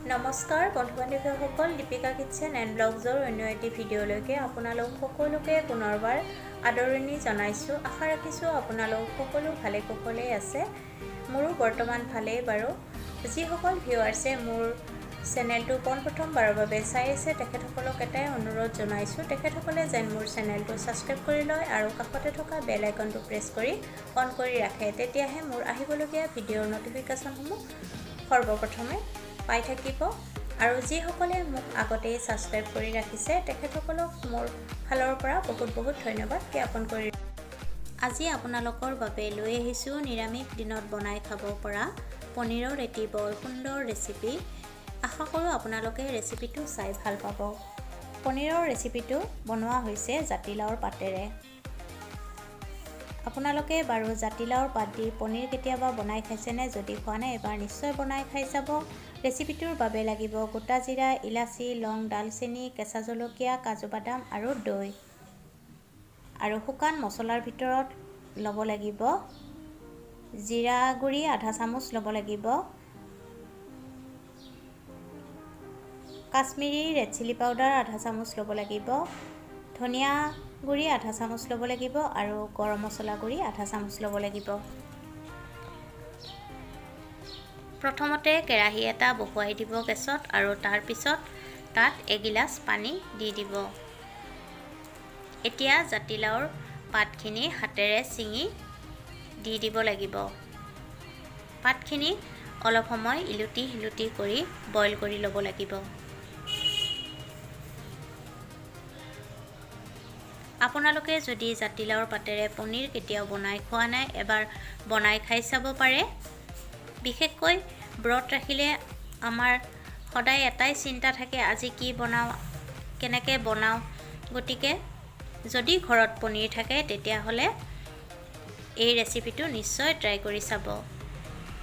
নমস্কাৰ বন্ধু-বান্ধৱীসকল, Deepika kitchen and ব্লগছৰ অন্য এটি ভিডিঅ'লৈকে আপোনালোক সকলোকে পুনৰবাৰ আদৰণি জনাইছোঁ। আশা ৰাখিছোঁ আপোনালোক সকলো ভালে কুশলে আছে। মোৰো বৰ্তমান ভালেই বাৰু। যিসকল ভিউৱাৰ্ছে মোৰ চেনেলটো পোনপ্ৰথমবাৰৰ বাবে চাই আছে তেখেতসকলক এটাই অনুৰোধ জনাইছোঁ, তেখেতসকলে যেন মোৰ চেনেলটো ছাবস্ক্ৰাইব কৰি লয় আৰু কাষতে থকা বেল আইকনটো প্ৰেছ কৰি অন কৰি ৰাখে। তেতিয়াহে মোৰ আহিবলগীয়া ভিডিঅ'ৰ নটিফিকেশ্যনসমূহ সৰ্বপ্ৰথমে পাই থাকিব। আৰু যিসকলে মোক আগতেই ছাবস্ক্ৰাইব কৰি ৰাখিছে তেখেতসকলক মোৰ ফালৰ পৰা বহুত ধন্যবাদ জ্ঞাপন কৰি আজি আপোনালোকৰ বাবে লৈ আহিছোঁ নিৰামিষ দিনত বনাই খাব পৰা পনীৰৰ এটি বৰ সুন্দৰ ৰেচিপি। আশা কৰোঁ আপোনালোকে ৰেচিপিটো চাই ভাল পাব। পনীৰৰ ৰেচিপিটো বনোৱা হৈছে জাতিলাওৰ পাতেৰে। আপোনালোকে বাৰু জাতিলাওৰ পাত দি পনীৰ কেতিয়াবা বনাই খাইছেনে? যদি খোৱা নাই এবাৰ নিশ্চয় বনাই খাই চাব। ৰেচিপিটোৰ বাবে লাগিব গোটা জিৰা, ইলাচি, লং, ডালচেনি, কেঁচা জলকীয়া, কাজু বাদাম আৰু দৈ। আৰু শুকান মছলাৰ ভিতৰত ল'ব লাগিব জিৰা গুড়ি আধা চামুচ ল'ব লাগিব, কাশ্মীৰী ৰেড চিলি পাউডাৰ আধা চামুচ ল'ব লাগিব, ধনিয়া গুড়ি আধা চামুচ ল'ব লাগিব আৰু গৰম মছলা গুড়ি আধা চামুচ ল'ব লাগিব। প্ৰথমতে কেৰাহী এটা বহুৱাই দিব গেছত আৰু তাৰ পিছত তাত এগিলাচ পানী দি দিব। এতিয়া জাতিলাওৰ পাতখিনি হাতেৰে ছিঙি দি দিব লাগিব। পাতখিনি অলপ সময় ইলুটি সিলুটি কৰি বইল কৰি ল'ব লাগিব। আপোনালোকে যদি জাতিলাওৰ পাতেৰে পনীৰ কেতিয়াও বনাই খোৱা নাই এবাৰ বনাই খাই চাব পাৰে। বিশেষকৈ ব্ৰত ৰাখিলে আমাৰ সদায় এটাই চিন্তা থাকে, আজি কি বনাওঁ, কেনেকৈ বনাওঁ। গতিকে যদি ঘৰত পনীৰ থাকে তেতিয়াহ'লে এই ৰেচিপিটো নিশ্চয় ট্ৰাই কৰি চাব।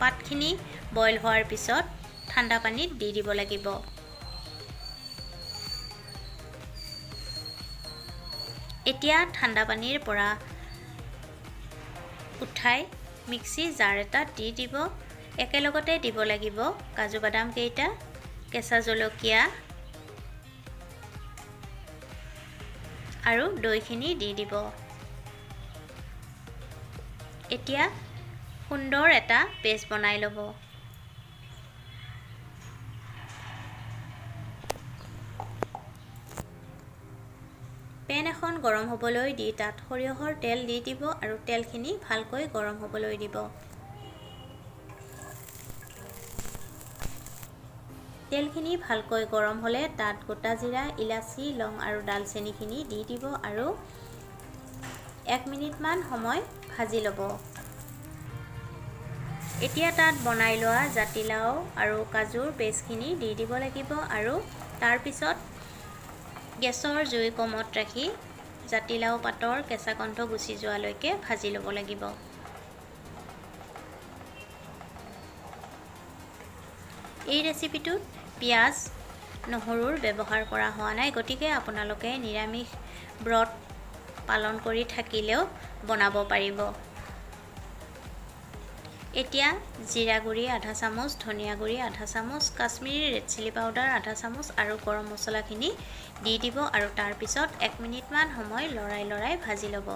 পাতখিনি বইল হোৱাৰ পিছত ঠাণ্ডা পানীত দি দিব লাগিব। এতিয়া ঠাণ্ডা পানীৰ পৰা উঠাই মিক্সি জাৰ এটাত দি দিব। একেলগতে দিব লাগিব কাজু বাদাম কেইটা, কেঁচা জলকীয়া আৰু দৈখিনি দি দিব। এতিয়া সুন্দৰ এটা পেষ্ট বনাই ল'ব। পেন এখন গৰম হ'বলৈ দি তাত সৰিয়হৰ তেল দি দিব আৰু তেলখিনি ভালকৈ গৰম হ'বলৈ দিব। তেলখিনি ভালকৈ গৰম হ'লে তাত গোটা জিৰা, ইলাচি, লং আৰু ডালচেনিখিনি দি দিব আৰু 1 মিনিটমান সময় ভাজি ল'ব। এতিয়া তাত বনাই লোৱা জাতিলাও আৰু কাজুৰ পেষ্টখিনি দি দিব লাগিব আৰু তাৰপিছত গেছৰ জুই কমত ৰাখি জাতিলাও পাতৰ কেঁচা গন্ধ গুচি যোৱালৈকে ভাজি ল'ব লাগিব। এই ৰেচিপিটোত পিঁয়াজ, নহৰুৰ ব্যৱহাৰ কৰা হোৱা নাই, গতিকে আপোনালোকে নিৰামিষ ব্ৰত পালন কৰি থাকিলেও বনাব পাৰিব। এতিয়া জিৰা গুড়ি আধা চামুচ, ধনিয়া গুড়ি আধা চামুচ, কাশ্মীৰী ৰেড চিলি পাউডাৰ আধা চামুচ আৰু গৰম মছলাখিনি দি দিব আৰু তাৰপিছত 1 মিনিটমান সময় লৰাই ভাজি ল'ব।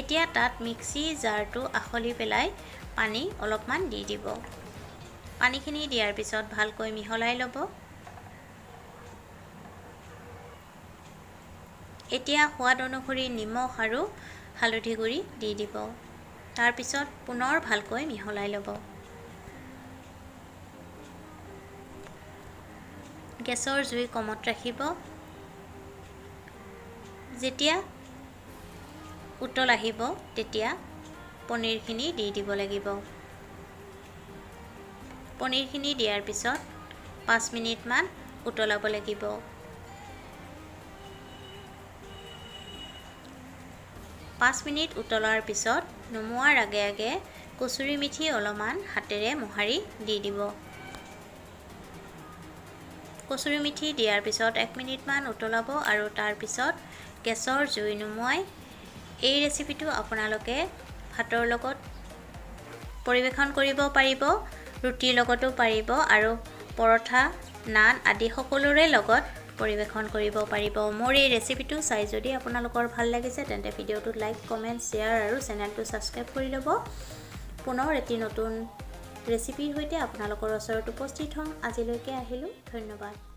এতিয়া তাত মিক্সি জাৰটো আখলি পেলাই পানী অলপমান দি দিব। পানীখিনি দিয়াৰ পিছত ভালকৈ মিহলাই ল'ব। এতিয়া সোৱাদ অনুসৰি নিমখ আৰু হালধি গুড়ি দি দিব। তাৰপিছত পুনৰ ভালকৈ মিহলাই ল'ব। গেছৰ জুই কমত ৰাখিব। যেতিয়া উতল আহিব তেতিয়া পনীৰখিনি দি দিব লাগিব। পনীৰখিনি দিয়াৰ পিছত 5 মিনিটমান উতলাব লাগিব। পাঁচ মিনিট উতলাৰ পিছত নমোৱাৰ আগে আগে কচুৰি মেথি অলপমান হাতেৰে মোহাৰি দি দিব। কচুৰি মেথি দিয়াৰ পিছত 1 মিনিটমান উতলাব আৰু তাৰপিছত গেছৰ জুই নুমুৱাই এই ৰেচিপিটো আপোনালোকে ভাতৰ লগত পৰিৱেশন কৰিব পাৰিব, ৰুটিৰ লগতো পাৰিব আৰু পৰঠা, নান আদি সকলোৰে লগত পৰিৱেশন কৰিব পাৰিব। মোৰ এই ৰেচিপিটো চাই যদি আপোনালোকৰ ভাল লাগিছে তেন্তে ভিডিঅ'টোত লাইক, কমেণ্ট, শ্বেয়াৰ আৰু চেনেলটো ছাবস্ক্ৰাইব কৰি ল'ব। পুনৰ এটি নতুন ৰেচিপিৰ সৈতে আপোনালোকৰ ওচৰত উপস্থিত হ'ম। আজিলৈকে আহিলোঁ, ধন্যবাদ।